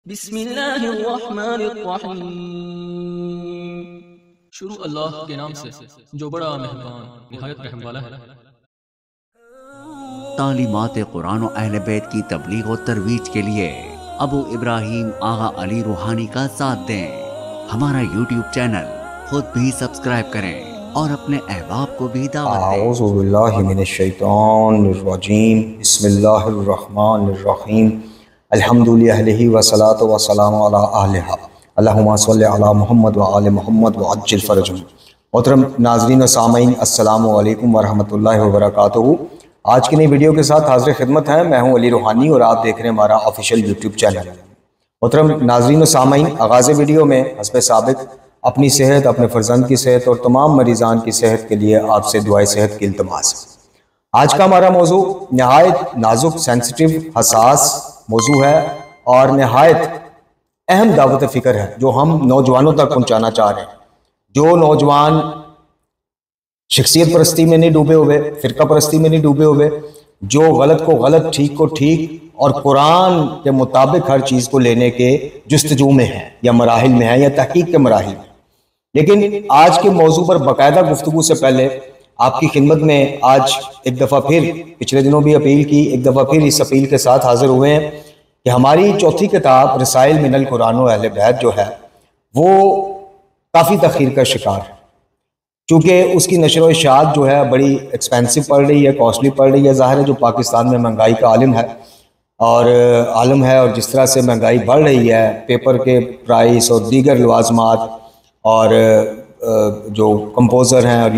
बिस्मिल्लाहिर्रहमानिर्रहीम। शुरू अल्लाह के नाम से जो बड़ा मेहरबान निहायत रहम वाला है। तालीमात कुरान और अहले बैत की तबलीग और तरवीज के लिए अबू इब्राहिम आगा अली रूहानी का साथ दें। हमारा यूट्यूब चैनल खुद भी सब्सक्राइब करें और अपने अहबाब को भी दावत दें। औज़ु बिल्लाहि मिनश्शैतानिर्रजीम। बिस्मिल्लाहिर्रहमानिर्रहीम। अल्हम्दुलिल्लाहि वस्सलातु वस्सलामु अला आलिहा। अल्लाहुम्मा सल्लि अला मुहम्मद व आले मुहम्मद व अज्जिल फरजहुम। मोहतरम नाज़रीन व सामीन, अस्सलामु अलैकुम व रहमतुल्लाहि व बरकातुहू। आज की नई वीडियो के साथ हाज़िर खिदमत है। मैं हूँ अली रूहानी और आप देख रहे हैं हमारा ऑफिशियल यूट्यूब चैनल। मोहतरम नाज़रीन व सामीन, आगाज़ वीडियो में हस्बे साबिक़ अपनी सेहत, अपने फ़र्जंद की सेहत और तमाम मरीज़ान की सेहत के लिए आपसे दुआए सेहत की इल्तमास। आज का हमारा मौजू नहायत नाजुक, सेंसिटिव, हसास मौजू है और नहायत अहम दावत फ़िक्र है जो हम नौजवानों तक पहुँचाना चाह रहे हैं। जो नौजवान शख्सियत परस्ती में नहीं डूबे हुए, फ़िरका परस्ती में नहीं डूबे हुए, जो गलत को गलत, ठीक को ठीक और कुरान के मुताबिक हर चीज़ को लेने के जुस्तजू में है या मराहिल में है या तहकीक के मराहिल में। लेकिन आज के मौजू पर बाकायदा गुफ्तगू से पहले आपकी खिदमत में आज एक दफ़ा फिर, पिछले दिनों भी अपील की, एक दफ़ा फिर इस अपील के साथ हाजिर हुए हैं कि हमारी चौथी किताब रसाइल मिनल कुरान व अहले बैत जो है वो काफ़ी तख़ीर का शिकार है, चूँकि उसकी नशर व इशाअत जो है बड़ी एक्सपेंसिव पड़ रही है, कॉस्टली पड़ रही है। ज़ाहिर है जो पाकिस्तान में महंगाई का आलम है और जिस तरह से महंगाई बढ़ रही है, पेपर के प्राइस और दीगर लवाजमात और जो कंपोज़र हैं और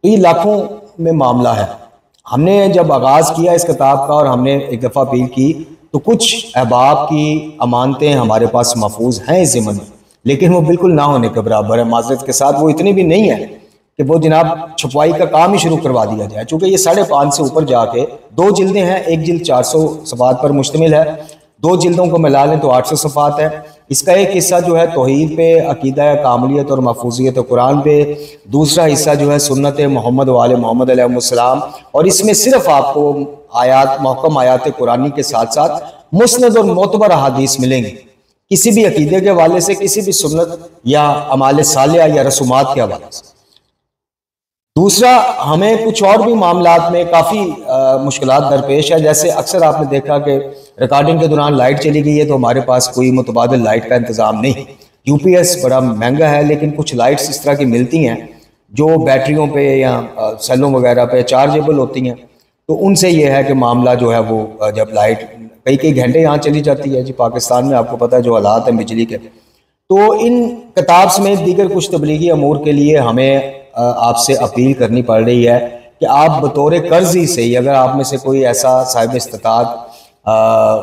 ये लाखों में मामला है। हमने जब आगाज़ किया इस किताब का और हमने एक दफ़ा अपील की तो कुछ अहबाब की अमानतें हमारे पास महफूज हैं इस ज़िम्मन में, लेकिन वो बिल्कुल ना होने के बराबर है। माज़रत के साथ वो इतनी भी नहीं है कि वो जनाब छपवाई का काम ही शुरू करवा दिया जाए, चूँकि ये 5.5 से ऊपर जाके 2 जिल्दें हैं। एक जिल्द 400 सफ़ात पर मुश्तमिल है, 2 जिल्दों को मिला लें तो 800 सफ़ात है। इसका एक हिस्सा जो है तौहीद पे, अकीदा कामलियत और महफूजियत कुरान पे, दूसरा हिस्सा जो है सुन्नत मोहम्मद वाले मोहम्मद अलैहिस्सलाम, और इसमें सिर्फ आपको आयात, महकम आयात कुरानी के साथ साथ मुस्नद और मोतबर अहादीस मिलेंगी, किसी भी अकीदे के हवाले से, किसी भी सुन्नत या अमाल सालिहा या रसूमात के हवाले से। दूसरा, हमें कुछ और भी मामलात में काफ़ी मुश्किलात दरपेश है। जैसे अक्सर आपने देखा कि रिकॉर्डिंग के दौरान लाइट चली गई है तो हमारे पास कोई मुतबादिल लाइट का इंतज़ाम नहीं। यूपीएस बड़ा महंगा है, लेकिन कुछ लाइट्स इस तरह की मिलती हैं जो बैटरियों पे या सेलों वगैरह पे चार्जेबल होती हैं, तो उनसे ये है कि मामला जो है वो जब लाइट कई घंटे यहाँ चली जाती है जी, पाकिस्तान में आपको पता है जो हालात हैं बिजली के, तो इन किताब समेत दीगर कुछ तबलीगी अमूर के लिए हमें आपसे अपील करनी पड़ रही है कि आप बतौर कर्जी से ही, अगर आप में से कोई ऐसा साहिब इस्तिताअत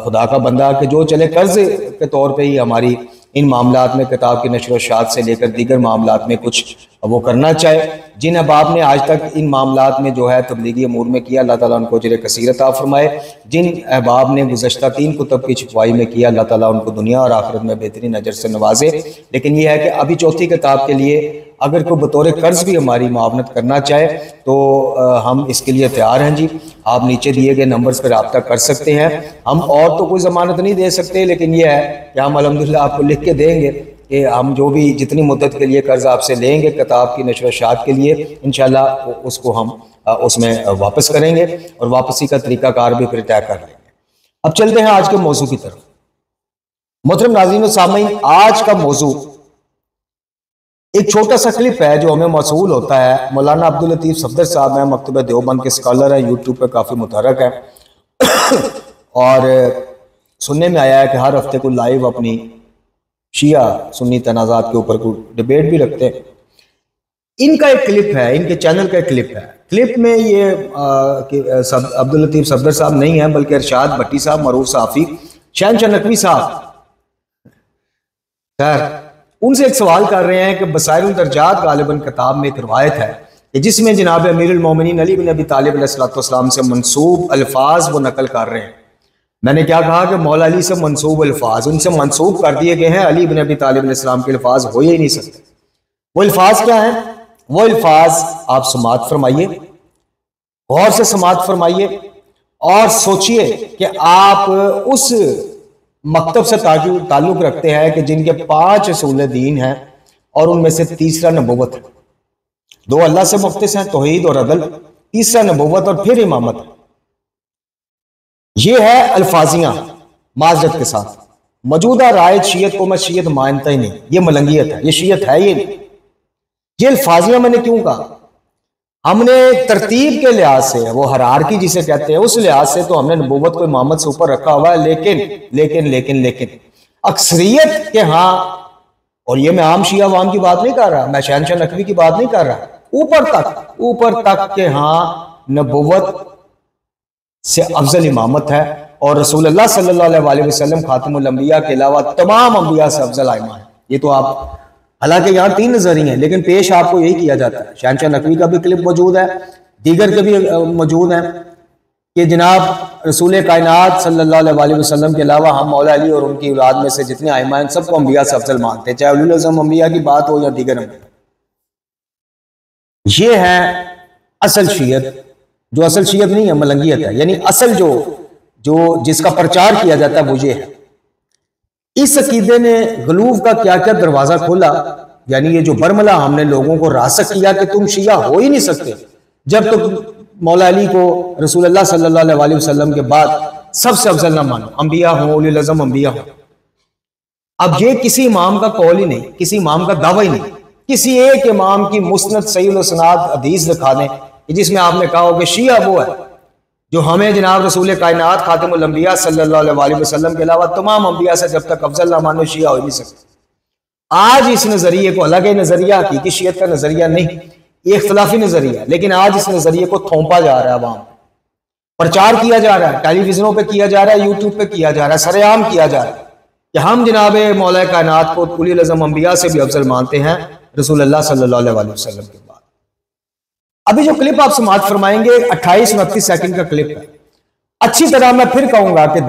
खुदा का बंदा कि जो चले कर्ज के तौर पे ही हमारी इन मामलात में किताब की नशर व इशाअत से लेकर दीगर मामलात में कुछ वो करना चाहे, जिन अहबाब ने आज तक इन मामलात में जो है तबलीगी अमूर में किया, अल्लाह ताला उनको अजर कसीर अता फरमाए। जिन अहबाब ने गुज़श्ता 3 कुतब की छपवाई में किया, अल्लाह ताला उनको दुनिया और आखिरत में बेहतरीन अजर से नवाजे। लेकिन यह है कि अभी चौथी किताब के लिए अगर कोई बतौर कर्ज भी हमारी मुआवनत करना चाहे तो हम इसके लिए तैयार हैं जी। आप नीचे दिए गए नंबर्स पर रब्ता कर सकते हैं। हम और तो कोई ज़मानत नहीं दे सकते, लेकिन यह है कि हम अल्हम्दुलिल्लाह आपको लिख के देंगे कि हम जो भी जितनी मुद्दत के लिए कर्ज आपसे लेंगे किताब की नशर व इशाअत के लिए, इंशाल्लाह उसको हम उसमें वापस करेंगे और वापसी का तरीक़ाकार भी फिर तय कर लेंगे। अब चलते हैं आज के मौजू की तरफ। मोहतरम नाज़रीन व सामीन, आज का मौजू एक छोटा सा क्लिप है जो हमें मौसूल होता है। मौलाना अब्दुल लतीफ़ सफदर साहब हैं, मकतब देवबंद के स्कॉलर हैं, यूट्यूब पे काफ़ी मुतहरक है और सुनने में आया है कि हर हफ्ते को लाइव अपनी शिया सुन्नी तनाज़ात के ऊपर कोई डिबेट भी रखते हैं। इनका एक क्लिप है, इनके चैनल का एक क्लिप है। क्लिप में ये अब्दुल लतीफ़ सफदर साहब नहीं है बल्कि इरशाद भट्टी साहब, मरूफ साफ़ी, शहनशाह नकवी साहब खैर उनसे एक सवाल कर रहे हैं कि बसाइरुल दर्जात गालिबन किताब में एक रवायत है कि जिसमें जनाब अमीरुल मोमिनीन अली बिन अबी तालिब अलैहिस्सलाम से मंसूब अल्फाज वो नकल कर रहे हैं। मैंने क्या कहा कि मौला अली से मंसूब अल्फाज उनसे मंसूब कर दिए गए हैं, अली बिन अबी तालिब अलैहिस्सलाम के अल्फाज हो ही नहीं सकते। वो अल्फाज क्या है? वो अल्फाज आप समात फरमाइए, गौर से समात फरमाइए और सोचिए कि आप उस मकतब से ताल्लुक रखते हैं कि जिनके 5 उसूल दीन हैं और उनमें से तीसरा नबूवत है। 2 अल्लाह से मुख्तस हैं, तौहीद और अदल, तीसरा नबूवत और फिर इमामत। ये है अल्फाजियां माजरत के साथ। मौजूदा रायत शीयत को मैं शीयत मानता ही नहीं, ये मलंगियत है, ये शीयत है ये नहीं। ये अल्फाजियां मैंने क्यों कहा? हमने तरतीब के लिहाज से, वो हरारकी जिसे कहते हैं, उस लिहाज से तो हमने नबूवत को इमामत से ऊपर रखा हुआ है। लेकिन अक्सरियत के हाँ, और ये मैं आम शिया अवाम की बात नहीं कर रहा, मैं शहनशाह नकवी की बात नहीं कर रहा, ऊपर तक के हाँ नबूवत से अफजल इमामत है। और रसूलुल्लाह सल्लल्लाहु अलैहि वसल्लम खातिमुल अंबिया के अलावा तमाम अंबिया से अफजल आइमा है। ये तो आप, हालांकि यहाँ 3 नजरिए हैं, लेकिन पेश आपको यही किया जाता है। शहनशाह नकवी का भी क्लिप मौजूद है, दीगर के भी मौजूद हैं कि जनाब रसूल कायनात सल्लल्लाहु अलैहि वसल्लम के अलावा हम मौला अली और उनकी औलाद में से जितने आइमा हैं सबको अंबिया से अफजल मानते हैं, चाहे उलुल अज़म अंबिया की बात हो या दीगर अंबिया। ये है असल शीयत, जो असल शीयत नहीं है, मलंगियत है। यानी असल जो जिसका प्रचार किया जाता है वो ये है। इस अकीदे ने गलूफ का क्या क्या दरवाजा खोला, यानी ये जो बरमला हमने लोगों को रासक किया कि तुम शिया हो ही नहीं सकते जब तक मौला अली को रसूलुल्लाह सल्लल्लाहु अलैहि वसल्लम के बाद सबसे अफजल ना मानो, अंबिया हो, उलुल अज़म अंबिया हो। अब ये किसी इमाम का कौल ही नहीं, किसी इमाम का दावा ही नहीं, किसी एक इमाम की मुस्नद सहीह सनाद हदीस दिखा दें जिसमें आपने कहा हो कि शिया वो है जो हमें जनाब रसूल कायनात खातिमुल अंबिया सल्लल्लाहु अलैहि वसल्लम के अलावा तमाम अंबिया से जब तक अफजल ना मानो शिया हो नहीं सकते। आज इस नजरिए को, अलग नजरिया हकीकी शियत का नजरिया नहीं, ये इख्तलाफी नजरिया, लेकिन आज इस नजरिए को थोपा जा रहा है, अवाम प्रचार किया जा रहा है, टेलीविजनों पे किया जा रहा है, यूट्यूब पे किया जा रहा है, सरेआम किया जा रहा है कि हम जनाब मौला कायनात को उलुल अज़म अंबिया से भी अफजल मानते हैं रसूलुल्लाह सल्लल्लाहु अलैहि वसल्लम के बाद। अभी जो क्लिप आप समाअत फरमाएंगे 28-29 सेकंड का क्लिप है। अच्छी तरह मैं फिर कहूंगा कि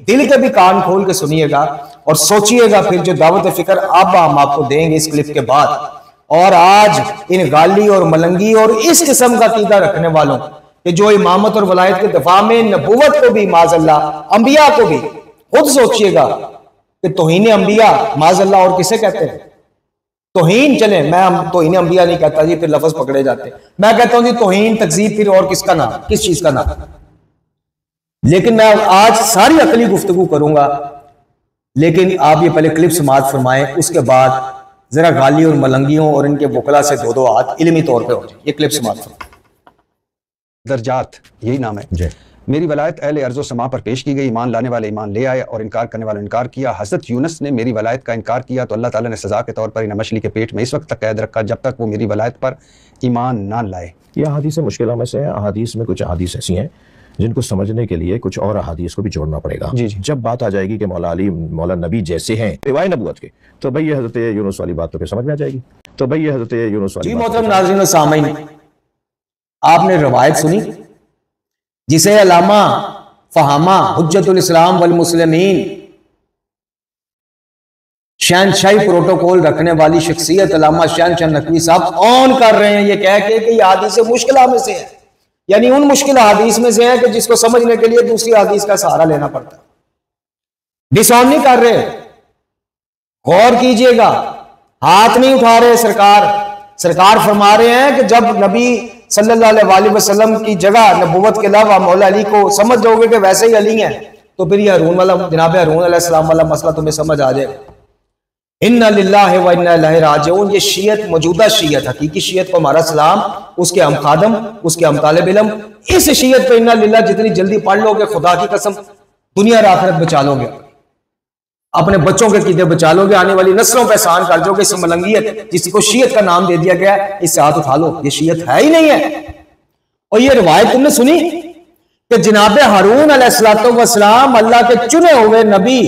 दिल के भी कान खोल के सुनिएगा और सोचिएगा फिर जो दावत फिक्र अब हम आपको देंगे इस क्लिप के बाद। और आज इन गाली और मलंगी और इस किस्म का अकीदा रखने वालों कि जो इमामत और वलायत के दफा में नबूवत को भी माज़अल्लाह, अंबिया को भी, खुद सोचिएगा कि तौहीन अंबिया माज़अल्लाह और किसे कहते हैं? तौहीन, चले मैं तौहीन अंबिया नहीं कहता जी, फिर लफ्ज पकड़े जाते, मैं कहता हूं जी तौहीन तकजीब, फिर और किसका नाम, किस चीज का नाम? लेकिन मैं आज सारी अकली गुफ्तगू करूंगा, लेकिन आप ये पहले क्लिप समाअत फरमाएं, उसके बाद जरा गाली और मलंगियों और इनके वकला से 2-2 हाथ इल्मी तौर पे हो जाए। ये क्लिप समाअत फरमाएं। दर्जात, यही नाम है। मेरी वलायत अहले अर्ज़ो समा पर पेश की गई, ईमान लाने वाले ईमान ले आए और इनकार करने वाले इनकार किया। हज़रत यूनुस ने मेरी वलायत का इनकार किया तो अल्लाह ताला ने सज़ा के तौर पर इन्हें मछली के पेट में इस वक्त तक कैद रखा जब तक वो मेरी वलायत पर ईमान ना लाए। ये अहादीस मुश्किल में से है। अहादीस में कुछ अहादीस ऐसी हैं जिनको समझने के लिए कुछ और अहादीस को भी जोड़ना पड़ेगा। जी। जब बात आ जाएगी कि मौला अली मौला नबी जैसे हैं रिवाय नबूवत के, तो भाई ये हज़रत यूनुस वाली बात तो फिर समझ में आ जाएगी। तो भाई ये हज़रत यूनुस वाली मोहतरम नाज़रीन व सामीन, आपने रवायत सुनी जिसे अल्लामा फहामा हुज्जतुल इस्लाम वल मुस्लिमीन, शहनशाही प्रोटोकॉल रखने वाली शख्सियत अल्लामा शहनशाह नकवी साहब ऑन कर रहे हैं ये कह के कि ये हदीस मुश्किल में से है, यानी उन मुश्किल हदीस में से है कि जिसको समझने के लिए दूसरी हदीस का सहारा लेना पड़ता है। डिसऑन नहीं कर रहे, गौर कीजिएगा, हाथ नहीं उठा रहे। सरकार फरमा रहे हैं कि जब नबी सल्लल्लाहु अलैहि वसल्लम की जगह नबूवत के अलावा मौला अली को समझ जाओगे कि वैसे ही अली हैं, तो फिर ये हारून वाला, जनाब हारून अलैहिस्सलाम वाला मसला तुम्हें समझ आ जाएगा। इन्ना लिल्लाहि व इन्ना इलैहि राजिऊन। ये शियत, मौजूदा शियत, हकीकी शियत को हमारा सलाम, उसके हम खादम, उसके हम तालिब इल्म, इस शियत पे इन्ना लिल्लाह जितनी जल्दी पढ़ लोगे, खुदा की कसम दुनिया और आखिरत बचा लोगे, अपने बच्चों के कीदे बचा लोगे, आने वाली नस्लों पे एहसान कर दोगे। इस मलंगियत जिसको शियत का नाम दे दिया गया है, इससे हाथ उठा लो, ये शियत है ही नहीं है। और ये रिवायत तुमने सुनी कि जनाब हारून अलैहिस्सलाम अल्लाह के चुने हुए नबी,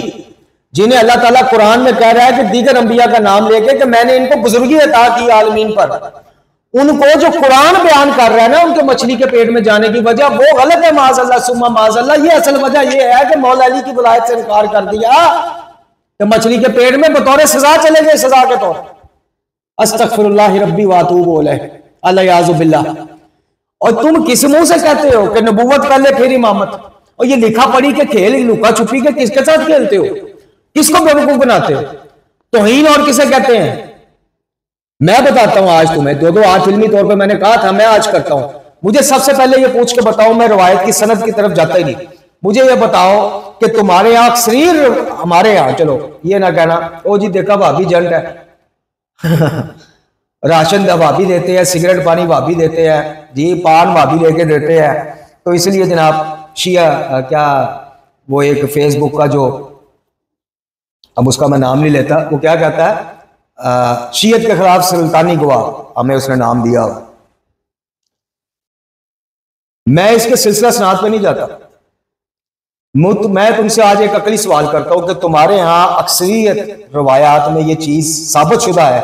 जिन्हें अल्लाह ताला कुरान में कह रहा है कि दीगर अंबिया का नाम लेके कि मैंने इनको बुजुर्गी अता की आलमीन पर, उनको जो कुरान बयान कर रहा है ना उनके मछली के पेट में जाने की वजह, वो गलत है। माज़अल्लाह सुम्मा माज़अल्लाह। ये असल वजह ये है कि मौला अली की विलायत से इनकार कर दिया तो मछली के पेट में बतौर सजा चले गए, सजा के तौर। अस्तगफिरुल्लाह रब्बी व अतूबु इलैह, अलियाज़ु बिल्लाह। और तुम किस मुंह से कहते हो कि नबूवत पहले फिर इमामत? और ये लिखा पढ़ी के खेल लुका छुपी के किसके साथ खेलते हो, किसको बेवकूफ बनाते हो? तौहीन और किसे कहते हैं? मैं बताता हूं आज तुम्हें, दो आज इल्मी तौर पे मैंने कहा था, मैं आज करता हूं। मुझे सबसे पहले ये पूछ के बताओ, मैं रवायत की सनद की तरफ जाता ही नहीं, मुझे ये बताओ कि तुम्हारे यहाँ अक्सरीर, हमारे यहाँ, चलो ये ना कहना ओ जी देखा भाभी जंट है राशन भाभी देते हैं, सिगरेट पानी भाभी देते हैं जी, पान भाभी लेके देते हैं, तो इसलिए जनाब शिया क्या वो एक फेसबुक का जो, अब उसका मैं नाम नहीं लेता, वो क्या कहता है शियत के खिलाफ सुल्तानी गवाह, हमें उसने नाम दिया। मैं इसके सिलसिला सनात पे नहीं जाता, मैं तुमसे आज एक अकली सवाल करता हूं कि तुम्हारे यहां अक्सरियत रवायात में यह चीज साबित शुदा है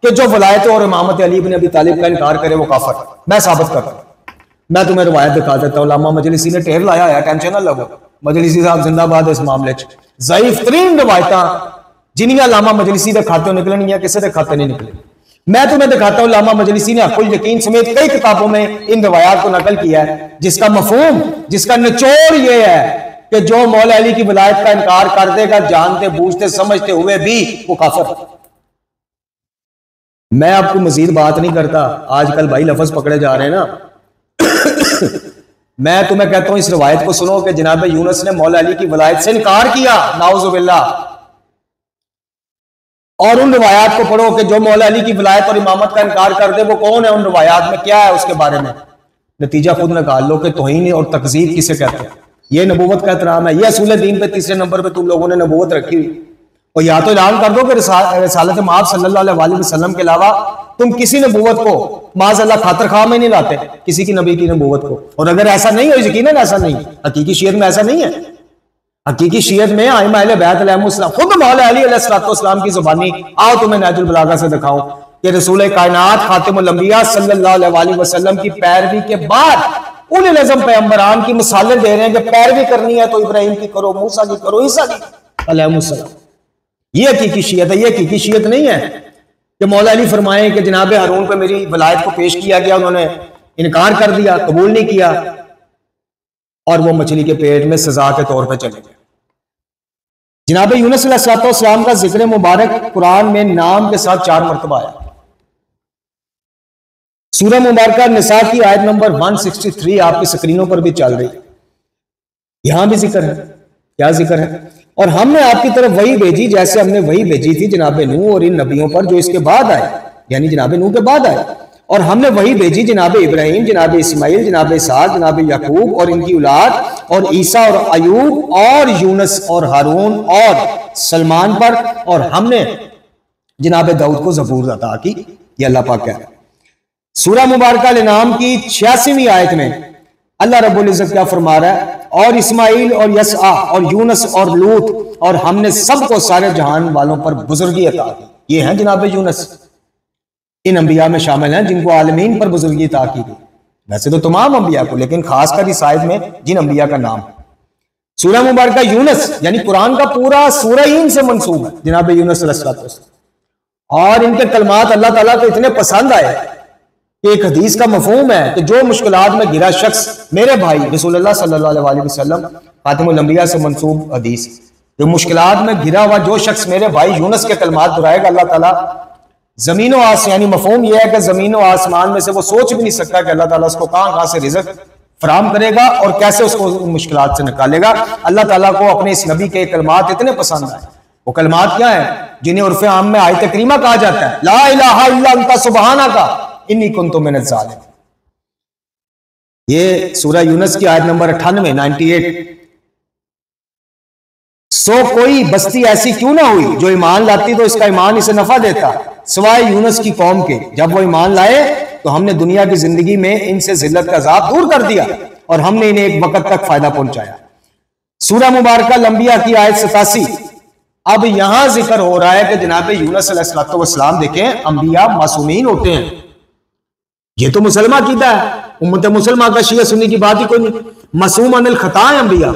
कि जो वलायत और इमामत अली इब्न अबी तालिब का इनकार करे वो काफिर है। मैं साबित करता हूं, मैं तुम्हें रवायत दिखा देता हूं। लामा मजलिसी ने ढेर लाया है, टेंशन ना लो, मजलिसी साहब जिंदाबाद इस मामले च। ज़ईफ तरीन रवायत जिन्हियां लामा मजलिसी के खाते निकलनियां, किसी के खाते नहीं निकले। मैं तुम्हें दिखाता हूं लामा मजलिसी ने अकुल यकीन समेत कई किताबों में इन रवायात को नकल किया है, जिसका मफहूम, जिसका निचोड़ यह है कि जो मौला अली की विलायत का इनकार कर देगा जानते बूझते समझते हुए भी वो काफिर है। मैं आपको मजीद बात नहीं करता, आजकल भाई लफ्ज पकड़े जा रहे हैं ना मैं तुम्हें कहता हूं इस रवायत को सुनो कि जनाब यूनुस ने मौला अली की विलायत से इनकार किया, नाउजुबिल्लाह। और उन रवायात को पढ़ो कि जो मौला अली की विलायत और इमामत का इनकार कर दे वो कौन है, उन रवायात में क्या है उसके बारे में नतीजा खुद निकाल लो कि तौहीन और तकज़ीब किसे कहते हैं। ये नबूवत का एहतराम है, ये असूल दीन पे तीसरे नंबर पे तुम लोगों ने नबूवत रखी हुई। और या तो ऐलान कर दो कि रिसालत माब सल्लल्लाहु अलैहि वसल्लम के अलावा तुम किसी नबूवत को माज़अल्लाह खातर खा में नहीं लाते, किसी की नबी की नबूवत को। और अगर ऐसा नहीं हो, यकीनन ऐसा नहीं, हकीकी शियत में ऐसा नहीं है। हकीकी शियत में आइमा अहले बैत अलैहिमुस्सलाम, खुद मौला अली अलैहिस्सलाम की जुबानी, आओ तुम्हें नहजुल बलागा से दिखाऊं कि रसूल कायनात खातिमुल अंबिया सल्लल्लाहु अलैहि वसल्लम की पैरवी के बाद उन नज़म पैगंबरान की मिसालें दे रहे हैं कि पैरवी करनी है तो इब्राहिम की करो, मूसा की करो, ईसा की अलैहिमुस्सलाम। ये हकीकी शियत है। ये हकीकी शियत नहीं है कि मौला अली फरमाए कि जनाब हारून पे मेरी वलायत को पेश किया गया, उन्होंने इनकार कर दिया, कबूल नहीं किया और वो मछली के पेट में सजा के तौर पर चले गए। जनाब यूनुस अलैहिस्सलाम का जिक्र मुबारक कुरान में नाम के साथ 4 मरतबा आया। सूरह मुबारका निसा की आयत नंबर 163 आपकी स्क्रीनों पर भी चल रही, यहां भी जिक्र है। क्या जिक्र है? और हमने आपकी तरफ वही भेजी जैसे हमने वही भेजी थी जनाब नूह और इन नबियों पर जो इसके बाद आए, यानी जनाब नूह के बाद आए। और हमने वही भेजी जनाब इब्राहिम, जनाब इस्माइल, जनाब इसहाक, जनाब याकूब और इनकी औलाद, और ईसा और अयूब और यूनुस और हारून और सलमान पर। और हमने जनाब दाऊद को ज़बूर अता की। ये अल्लाह पाक है। सूरह मुबारका नाम की 86वीं आयत में अल्लाह रब्बुल इज्जत क्या फरमा रहा है? और इस्माइल और यसआ और यूनुस और लूत और हमने सबको सारे जहान वालों पर बुजुर्गी अता की। ये हैं जनाब यूनुस, इन अंबिया में शामिल हैं जिनको आलमीन पर बुजुर्गी अता की गई। वैसे तो तमाम अंबिया को, लेकिन खासकर इस आयत में जिन अंबिया का नाम सूरह मुबारका यूनुस, यानी कुरान का पूरा सूरह इन से मंसूब है जनाब यूनुस अलैहिस्सलाम। और इनके कलमात अल्लाह ताला को इतने पसंद आए। एक हदीस का मफहूम है कि जो मुश्किलात में गिरा शख्स, मेरे भाई रसूलुल्लाह सल्लल्लाहु अलैहि वसल्लम खातिमुल अंबिया से मंसूब हदीस, जो मुश्किलात में गिरा हुआ जो शख्स मेरे भाई यूनुस के कलमात दोहराएगा, अल्लाह ताला जमीन और आसमान, यानी मफहूम यह है कि जमीन और आसमान में से वो सोच भी नहीं सकता कि अल्लाह ताला उसको कहां से रिज़्क फराम करेगा और कैसे उसको मुश्किलात से निकालेगा। अल्लाह ताला को अपने इस नबी के कलमात इतने पसंद आए। वो कलमात क्या है? जिन्हें उर्फ़े आम में आयत करीमा कहा जाता है, ला इलाहा इल्ला अंता सुब्हानका इन्नी कुन्तु मिनज़ ज़ालिमीन। ये सूरह यूनुस की आयत नंबर 98। सो कोई बस्ती ऐसी क्यों ना हुई जो ईमान लाती तो इसका ईमान इसे नफा देता, सिवाय यूनुस की कौम के। जब वो ईमान लाए तो हमने दुनिया की जिंदगी में इनसे जिल्लत का अज़ाब दूर कर दिया और हमने इन्हें एक वक्त तक फायदा पहुंचाया। सूरह मुबारका लंबिया की आयत 87। अब यहां जिक्र हो रहा है कि जनाब यूनुस अलैहिस्सलाम देखें, अंबिया मासूमीन होते हैं। ये तो मुसलमान कीदा है, उम्मत मुसलमान का शिया सुन्नी की बात ही कोई नहीं। मासूम अनिल खता है अंबिया।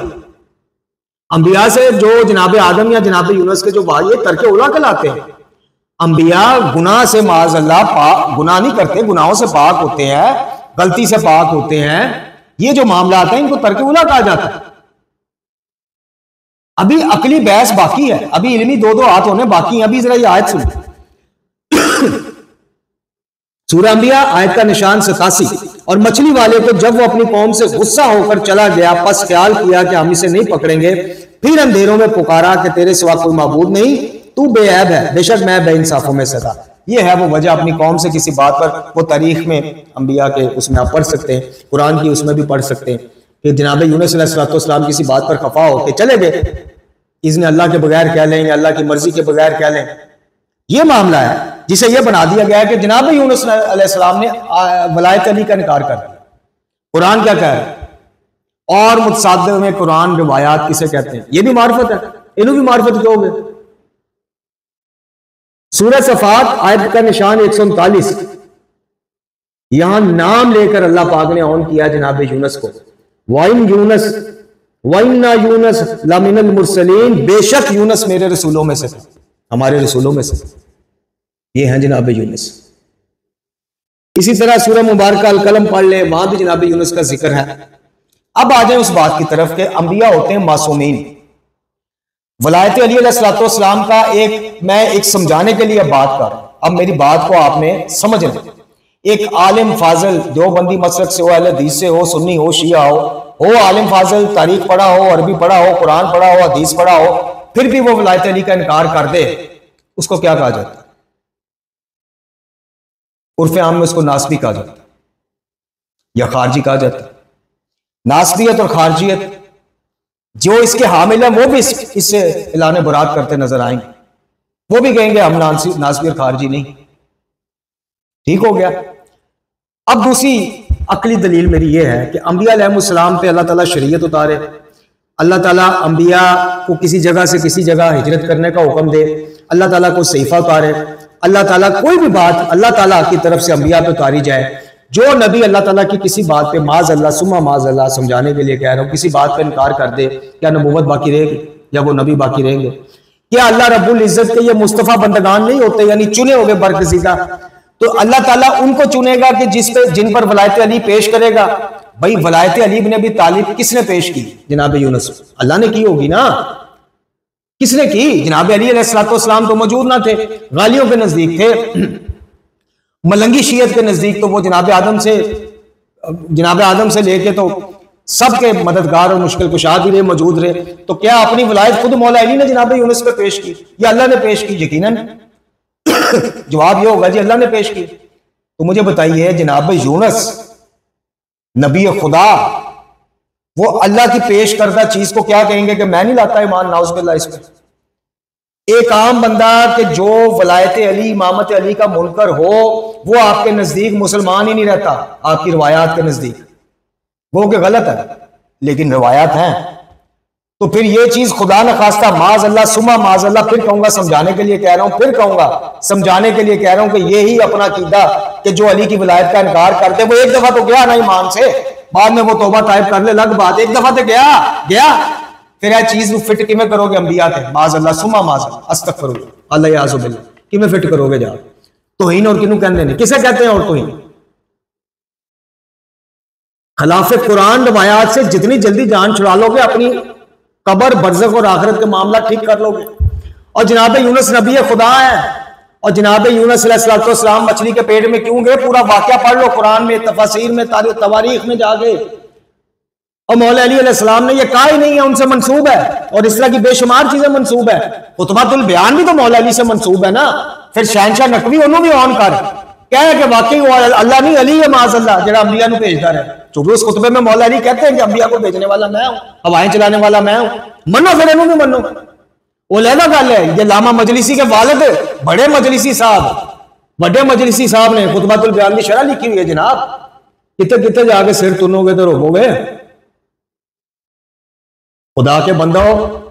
अंबिया से जो जनाब आदम या जनाब यूनुस के जो भाई तरके उला कहलाते हैं। अंबिया गुनाह से माज़अल्लाह गुनाह नहीं करते, गुनाहों से पाक होते हैं, गलती से पाक होते हैं। ये जो मामला आता है इनको तरके उला कहा जाता है। अभी अकली बहस बाकी है, अभी इल्मी दो दो हाथ होने बाकी हैं। अभी जरा ये आयत सुनो, सूरह अंबिया आयत का निशान 87। और मछली वाले को जब वो अपनी कौम से गुस्सा होकर चला गया, पस ख्याल किया कि हम इसे नहीं पकड़ेंगे, फिर अंधेरों में पुकारा कि तेरे सिवा कोई माबूद नहीं, तू बेऐब है, बेशक मैं बेइंसाफों में से था। ये है वो वजह, अपनी कौम से किसी बात पर, वो तारीख में अंबिया के उसमें आप पढ़ सकते हैं, कुरान की उसमें भी पढ़ सकते हैं कि जनाब यूनुस अलैहिस्सलाम किसी बात पर खफा होकर चले गए, इसने अल्लाह के बगैर कह लें या अल्लाह की मर्जी के बगैर कह लें। ये मामला है जिसे यह बना दिया गया है कि जनाब यूनुस अलैहिस्सलाम ने वलायत अली का इनकार कर दिया। कुरान क्या कह रहा है? और मुतसादिद में कुरान रिवायात किसे कहते हैं? ये भी मार्फत है, इन्हों भी मार्फत क्यों हो गए? सूरह सफात आयत का निशान 139, यहां नाम लेकर अल्लाह पाक ने ऑन किया जनाब यूनुस को। वाइन्ना यूनुस लमिनल मुरसलीन, बेशक यूनुस मेरे रसूलों में से थे, हमारे रसूलों में से। ये हैं जनाब यूनुस। इसी तरह सूरह मुबारक अल कलम पढ़ ले, वहां भी जनाब यूनुस का जिक्र है। अब आ जाए उस बात की तरफ के अंबिया होते हैं मासूमीन। वलायत अली अलैहिस्सलाम का मैं एक समझाने के लिए बात कर रहा हूं। अब मेरी बात को आपने समझना। एक आलिम फाजिल, देवबंदी मसलक से हो, अहले हदीस से हो, सुन्नी हो, शिया हो आलिम फाजिल, तारीख पढ़ा हो, अरबी पढ़ा हो, कुरान पढ़ा हो, हदीस पढ़ा हो, फिर भी वो वलायत अली का इनकार कर दे, उसको क्या कहा जाता है? उर्फे आम में उसको नासबी कहा जाता है या खारजी कहा जाता है। नासबियत और खारजियत जो इसके हामिल है वो भी इससे इलाने बुरात करते नजर आएंगे, वो भी कहेंगे हम नासबी और खारजी नहीं। ठीक हो गया। अब दूसरी अकली दलील मेरी ये है कि अंबिया अलैहिस्सलाम पे अल्लाह ताला शरीयत उतारे, अल्लाह ताला अंबिया को किसी जगह से किसी जगह हिजरत करने का हुक्म दे, अल्लाह ताला को सहीफा उतारे, अल्लाह ताला कोई भी बात अल्लाह ताला की तरफ से अंबिया पे उतारी जाए। जो नबी अल्लाह ताला की किसी बात पे माज अल्लाह सुमा माज अल्लाह, समझाने के लिए कह रहा हूं, किसी बात पे इनकार कर दे, क्या नबूवत बाकी रहेगी या वो नबी बाकी रहेंगे? क्या अल्लाह रब्बुल इज्जत के ये मुस्तफा बंदगान नहीं होते, यानी चुने होंगे बरगज़ीदा? तो अल्लाह ताला उनको चुनेगा कि जिन पर वलायत अली पेश करेगा। भाई वलायत अली इब्न अबी तालिब किसने पेश की? जनाब यूनुस। अल्लाह ने की होगी ना, किसने की? जनाब अली अलैहिस्सलाम तो मौजूद ना थे, गालियों के नजदीक थे, मलंगी शीयत के नजदीक तो वो जनाब आदम से लेके तो सबके मददगार और मुश्किल कुशा भी रहे, मौजूद रहे। तो क्या अपनी वलायत खुद मौला अली ने जनाब यूनुस पे पेश की या अल्लाह ने पेश की? यकीनन जवाब ये होगा जी अल्लाह ने पेश की। तो मुझे बताइए जनाब यूनुस नबी खुदा, वो अल्लाह की पेश करदा चीज को क्या कहेंगे कि मैं नहीं लाता ईमान? नाउज़ुबिल्लाह। इस पे एक आम बंदा कि जो वलायत अली, इमामत अली का मुनकर हो, वो आपके नजदीक मुसलमान ही नहीं रहता, आपकी रिवायात के नजदीक वो कि गलत है, लेकिन रिवायात हैं। तो फिर ये चीज खुदा न खास्ता माज अल्लाह सुमा माज अल्लाह, फिर कहूंगा समझाने के लिए कह रहा हूं, फिर कहूंगा समझाने के लिए कह रहा हूं कि यही अपना कीदा कि जो अली की विलायत का इनकार करते, वो एक दफा तो गया ना ईमान से, बाद में वो तौबा ताइब कर ले, अलग बात, एक दफा तो गया फिर यह चीज फिट किमें करोगे अंबिया थे? माज अल्लाह सुमा माज अस्तगफिरुल्लाह अल्लाह याज़ुबिल्लाह, किमें फिट करोगे? जा तौहीन और किन्नू कहते हैं, किसे कहते हैं? और तौहीन खिलाफ कुरान रवायात से जितनी जल्दी जान छुड़ा लोगे, अपनी कबर बरज़ख और आखिरत के मामला ठीक कर लोगे। और जनाब यूनुस नबी खुदा है, और जनाब यूनुस अलैहिस्सलाम मछली के पेट में क्यों गए? पूरा वाकया पढ़ लो कुरान में, तफसीर में, तवारीख में जाके। और मौला अली अलैहिस्सलाम ने यह कहा ही नहीं है, उनसे मंसूब है, और इस तरह की बेशुमार चीजें मंसूब है। खुतबातुल बयान भी तो मौला अली से मंसूब है ना। फिर शहनशाह नकवी उन्होंने भी ऑन कर क्या है कि वाकई वो अल्लाह नहीं अली है माज अल्लाह, जरा अंबिया को भेजता रहे। चूंकि उस खुतबे में मौला अली कहते हैं कि अंबिया को भेजने वाला मैं हूं, हवाएं चलाने वाला मैं हूं, मनो फिर इन्हों भी मनो, वो लहदा गल है। ये लामा मजलिसी के वालिद बड़े मजलिसी साहब ने खुतबातुल बयान की शरह लिखी हुई है जनाब। कितने कितने जाके सिर तुनोगे तो रोकोगे। खुदा के बंदो,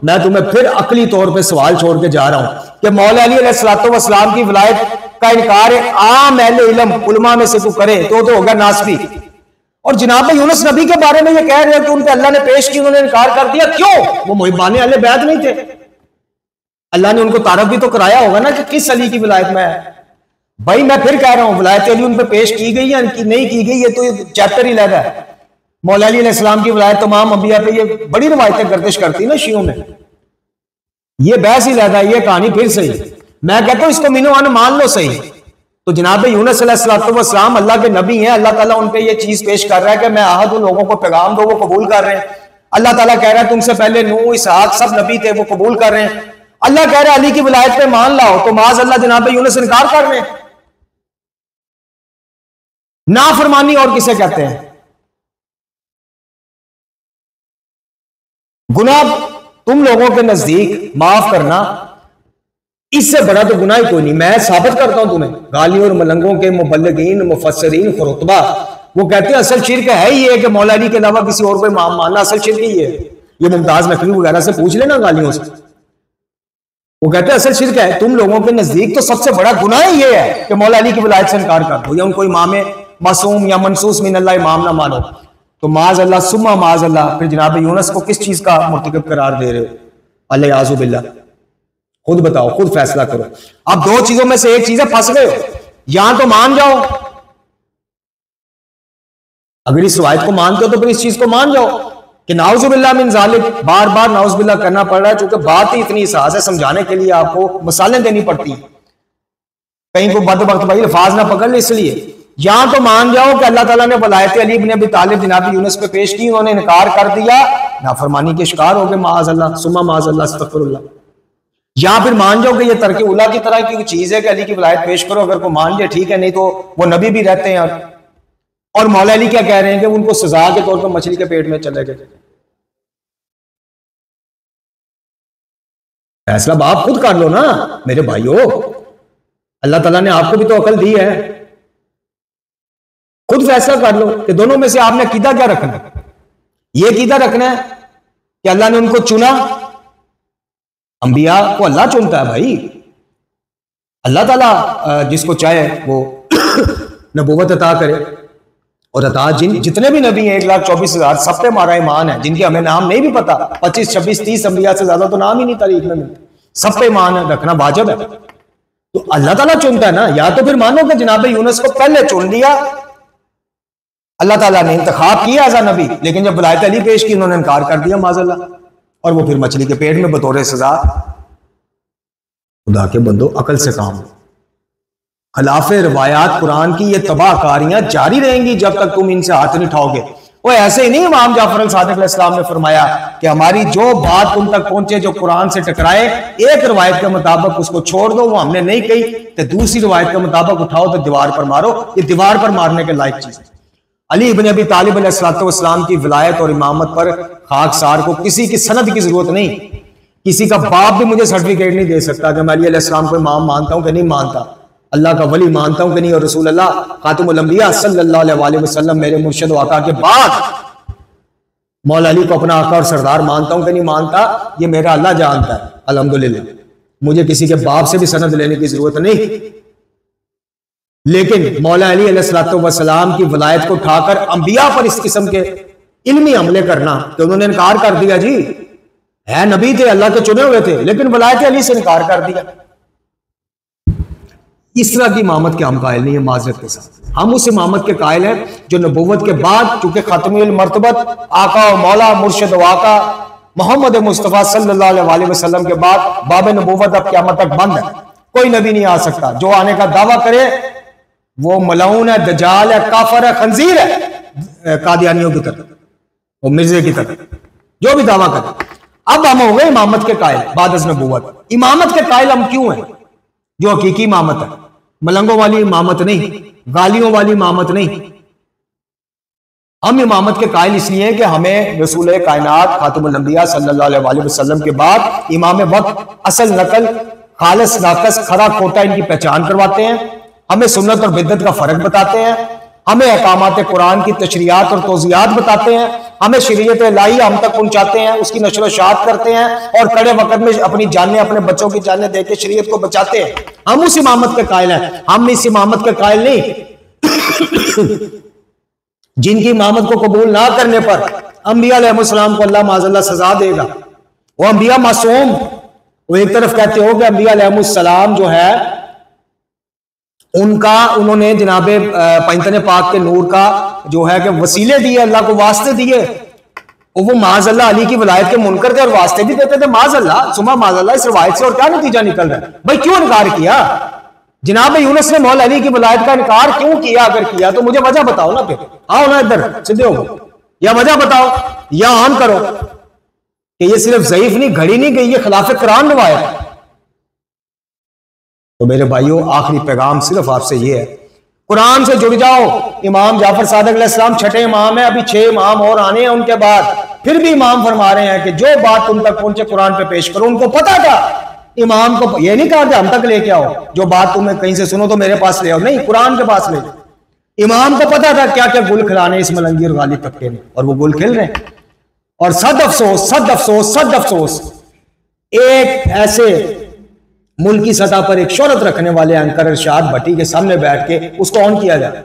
मैं तुम्हें फिर अकली तौर पे सवाल छोड़ के जा रहा हूं कि मौला अली अलैहिस्सलाम की विलायत का इनकार आम अहले इल्म उलमा में से कोई करे तो होगा नासबी। और जनाब यूनुस नबी के बारे में ये कह रहे हैं कि उनके अल्लाह ने पेश की, उन्होंने इनकार कर दिया। क्यों? वो मुहिबाने अहले बैत नहीं थे। अल्लाह ने उनको तारफ भी तो कराया होगा ना कि किस अली की विलायत में है। भाई मैं फिर कह रहा हूं, विलायत अली उन पर पेश की गई या नहीं की गई, ये तो चैप्टर ही लगा है। मौला अली अलैहिस्सलाम की विलायत तमाम अंबिया पे ये बड़ी रवायतें गर्दिश करती है ना शियों में। ये बहस ही रहता है, ये कहानी फिर सही। मैं कहता हूं इसको मीनो आने मान लो सही। तो जनाब यूनुस अलैहिस्सलाम अल्लाह के नबी हैं, अल्लाह ताला उन पे ये चीज पेश कर रहा है कि मैं आहद उन लोगों को पैगाम दो, वो कबूल कर रहे हैं। अल्लाह ताला कह रहा है तुमसे पहले नूह इसहाक सब नबी थे, वो कबूल कर रहे हैं। अल्लाह कह रहा है अली की विलायत पे मान लाओ, तो माज अल्लाह जनाब यूनुस इनकार कर रहे हैं। नाफरमानी और किसे कहते हैं? गुनाह तुम लोगों के नजदीक माफ करना, इससे बड़ा तो गुनाह ही कोई नहीं। मैं साबित करता हूं तुम्हें, गालियों और मलंगों के मुबल्लिगीन मुफस्सिरीन खुरुतबा वो कहते हैं असल शिर्क है ही है कि मौला अली के अलावा किसी और को मानना असल शिर्क ही है। ये मुमताज नकवी वगैरह से पूछ लेना गालियों से, वो कहते हैं असल शिर्क है। तुम लोगों के नजदीक तो सबसे बड़ा गुनाह ही ये है कि मौला अली की विलायत से इनकार कर दो या उनको इमाम मासूम या मनसूस मिन अल्लाह इमाम ना मानो। तो माज अल्लाह सुम्मा माज अल्लाह फिर जनाब यूनुस को किस चीज का मुर्तकिब करार दे रहे हो? अल्लाह बिल्ला, खुद बताओ, खुद फैसला करो। अब दो चीजों में से एक चीज है, फंस गए हो। यहां तो मान जाओ, अगर इस रवायत को मानते हो तो फिर इस चीज को मान जाओ कि नाउजुबिल्लाह मिन जालिम, बार बार नाउजुबिल्लाह करना पड़ रहा है क्योंकि बात ही इतनी साज है, समझाने के लिए आपको मिसालें देनी पड़ती हैं, कहीं को बदबख्त भाई अल्फाज ना पकड़ ले। इसलिए यहां तो मान जाओ कि अल्लाह ताला ने वलायत अली इब्न अबी तालिब जनाब यूनुस पे पेश की, उन्होंने इनकार कर दिया, नाफरमानी के शिकार हो गए, माज अल्लाह सुम्मा माज अल्लाह अस्तगफिरुल्लाह। या फिर मान जाओ कि ये तरके उला की तरह की चीज है कि अली की विलायत पेश करो, अगर को मान जाए ठीक है, नहीं तो वो नबी भी रहते हैं। और मौला अली क्या कह रहे हैं कि उनको सजा के तौर पर मछली के पेट में चले गए। फैसला आप खुद कर लो ना मेरे भाइयों, अल्लाह ताला ने आपको भी तो अकल दी है, खुद फैसला कर लो कि दोनों में से आपने कीदा क्या रखना है। यह कीदा रखना है कि अल्लाह ने उनको चुना, अंबिया को अल्लाह चुनता है भाई, अल्लाह ताला जिसको चाहे वो नबूवत अता करे। और अता जितने भी नबी हैं 1,24,000 सब पे हमारा ईमान है, जिनके हमें नाम नहीं भी पता, 25, 26, 30 अंबिया से ज्यादा तो नाम ही नहीं तारीख में मिलते, सब पे ईमान रखना वाजिब है। तो अल्लाह ताला चुनता है ना, या तो फिर मानो कि जनाब यूनुस को पहले चुन लिया, अल्लाह ताला ने इंतखाब किया एज़ नबी, लेकिन जब वलायत अली पेश की उन्होंने इनकार कर दिया माज़अल्लाह, और वो फिर मछली के पेट में बतौर सजा। खुदा के बंदो अकल से काम लो, खिलाफ रिवायात कुरान की ये तबाहकारियां जारी रहेंगी जब तक तुम इनसे हाथ नहीं उठाओगे। वो ऐसे ही नहीं, इमाम जाफर अल सादिक अलैहिस्सलाम ने फरमाया कि हमारी जो बात तुम तक पहुंचे, जो कुरान से टकराए, एक रिवायत के मुताबिक उसको छोड़ दो, वो हमने नहीं कही, तो दूसरी रिवायत के मुताबिक उठाओ तो दीवार पर मारो। ये दीवार पर मारने के लायक चीज है। अली इब्न अबी तालिब अलैहिस्सलाम की विलायत और इमामत पर खाकसार को किसी की सनद की जरूरत नहीं, किसी का बाप भी मुझे सर्टिफिकेट नहीं दे सकता कि मैं अली अलैहिस्सलाम को इमाम मानता हूं कि नहीं मानता, अल्लाह का वली मानता हूं कि नहीं, और रसूल अल्लाह खातिमुल अंबिया सल्लल्लाहु अलैहि वसल्लम मेरे मुर्शिद व आका के बाद मौला अली को अपना आका और सरदार मानता हूं कि नहीं मानता, ये मेरा अल्लाह जानता है अल्हम्दुलिल्लाह, मुझे किसी के बाप से भी सनद लेने की जरूरत नहीं। लेकिन मौला अली अलैहिस्सलाम की विलायत को उठाकर अंबिया पर इस किस्म के इल्मी हमले करना, तो उन्होंने इनकार कर दिया, जी है नबी थे, अल्लाह के चुने हुए थे, लेकिन विलायत अली से इनकार कर दिया। इस तरह की इमामत के हम कायल नहीं है, माजरत के साथ हम उस इमामत के कायल हैं जो नबूवत के बाद, चूंकि खातिमुल मर्तबत आका और मौला मुर्शिद व आका मोहम्मद मुस्तफ़ा सल्लल्लाहु अलैहि वसल्लम के बाद बाब नबूवत अब क़यामत तक बंद है, कोई नबी नहीं आ सकता। जो आने का दावा करे वो मलऊन है, दजाल है, काफर है, खंजीर है, कादियानियों की तरह, वो मिर्जे की तरह, जो भी दावा करे। अब हम हो गए इमामत के कायल बाद अज़ नबूवत। इमामत के कायल हम क्यों हैं? जो हकीकी इमामत है, मलंगों वाली इमामत नहीं, गालियों वाली इमामत नहीं। हम इमामत के कायल इसलिए कि हमें रसूल कायनात खातिमुल अंबिया सल्लल्लाहु अलैहि वसल्लम के बाद इमाम वक्त, असल नकल, खालिस नाकस, खरा खोटा इनकी पहचान करवाते हैं, हमें सुन्नत और बिद्दत का फर्क बताते हैं, हमें अहकामात कुरान की तशरीयात और तौज़ियात बताते हैं, हमें शरीयत इलाही हम तक पहुंचाते हैं, उसकी नशर व शात करते हैं, और कड़े वक्त में अपनी जानें, अपने बच्चों की जानें देके शरीयत को बचाते हैं। हम उस इमामत के कायल हैं, हम इस इमामत के कायल नहीं जिनकी इमामत को कबूल ना करने पर अंबिया अलैहिस्सलाम को अल्लाह माज़अल्लाह सजा देगा। वो अंबिया मासूम, वो एक तरफ कहते हो कि अंबिया अलैहिस्सलाम जो है उनका, उन्होंने जनाबे पैंतने पाक के नूर का जो है कि वसीले दिए, अल्लाह को वास्ते दिए, वो माज़अल्लाह अली की वलायत के मुनकर थे और वास्ते भी देते थे, माज़अल्लाह सुमा माज़अल्लाह, इस रवायत से और क्या नतीजा निकल रहा है? भाई क्यों इनकार किया जनाब यूनुस ने मौला अली की वलायत का इनकार क्यों किया? अगर किया तो मुझे वजह बताओ ना, फिर आओ ना इधर सीधे हो, या वजह बताओ या आम करो कि ये सिर्फ ज़ईफ नहीं, घड़ी नहीं गई, ये खिलाफ कुरान रवायत है। तो मेरे भाइयों आखिरी पैगाम सिर्फ आपसे ये है, कुरान से जुड़ जाओ। इमाम जाफर सादिक अलैहिस्सलाम छठे इमाम है, अभी 6 इमाम और आने हैं उनके बाद। फिर भी इमाम फरमा रहे हैं कि जो बात तुम तक पहुंचे कुरान पे पेश करो। उनको पता था, इमाम को ये नहीं कहा कि हम तक लेके आओ, जो बात तुम्हें कहीं से सुनो तो मेरे पास ले आओ, नहीं, कुरान के पास ले। इमाम को पता था क्या क्या गुल खिलाने इस मलंगी और गालिब तबके ने, और वो गुल खिल रहे हैं। और सद अफसोस, सद अफसोस, सद अफसोस, एक ऐसे मुल्क की सतह पर एक शोहरत रखने वाले एंकर इरशाद भट्टी के सामने बैठ के उसको ऑन किया जाए,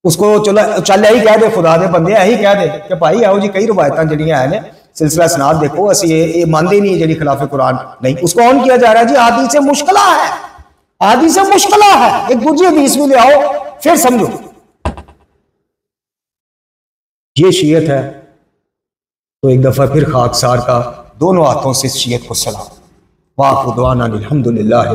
उसको चलो चल यही कह दे, खुदा दे बंदे यही कह दे कि भाई आओ जी कई रवायतां जड़ियां हैं ने सिलसिला सनाद देखो, असं ये मानते नहीं जी खिलाफ कुरान नहीं, उसको ऑन किया जा रहा है जी। आदि से मुश्किल है, आदि से मुश्किल है, एक दूसरी हदीस में ले आओ फिर समझो। ये शीयत है तो एक दफा फिर खाकसार का दोनों हाथों से शीयत को सलाम। वाक़ दुआना अल्हम्दुलिल्लाह।